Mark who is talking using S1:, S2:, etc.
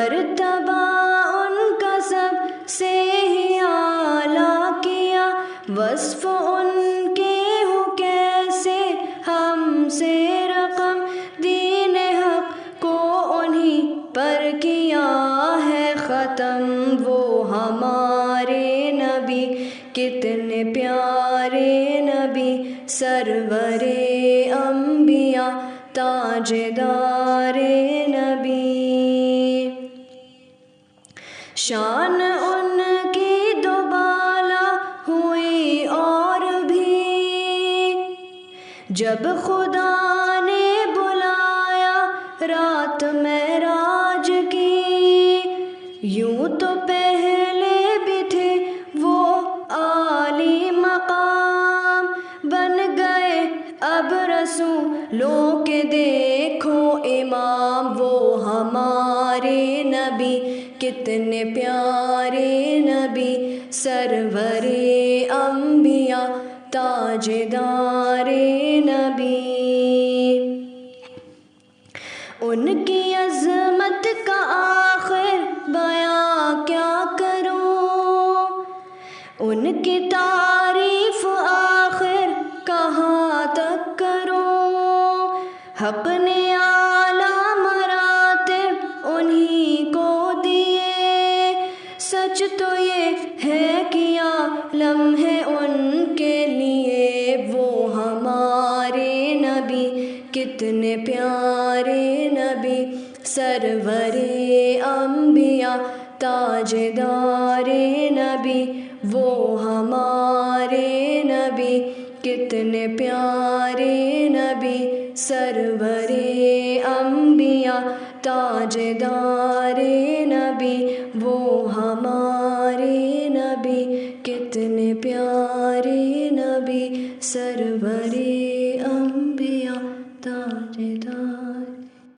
S1: مرتبہ ان کا سب سے ہی اعلیٰ کیا، وصف ان کے ہو کیسے ہم سے رقم، دین حق کو انہی پر کیا ہے ختم۔ وہ ہمارے نبی کتنے پیارے نبی، سرور انبیاء تاجدار نبی۔ شان ان کی دوبالا ہوئی اور بھی، جب خدا نے بلایا رات معراج کی۔ یوں تو پہلے بھی تھے وہ عالی مقام، بن گئے اب رسولوں کے دیکھو امام۔ وہ ہمارے نبی کتنے پیارے نبی، سرور انبیاء تاجدار نبی۔ ان کی عظمت کا آخر بیان کیا کروں، ان کی تعریف آخر کہاں تک کروں۔ حق نے اعلیٰ مراتب انہی کو دیے، سچ تو یہ ہے کہ عالم ہے ان کے لیے۔ وہ ہمارے نبی کتنے پیارے نبی، سرور انبیاء تاجدار نبی۔ وہ ہمارے نبی کتنے پیارے نبی، سرور انبیاء تاجدار نبی۔ وہ ہمارے نبی کتنے پیارے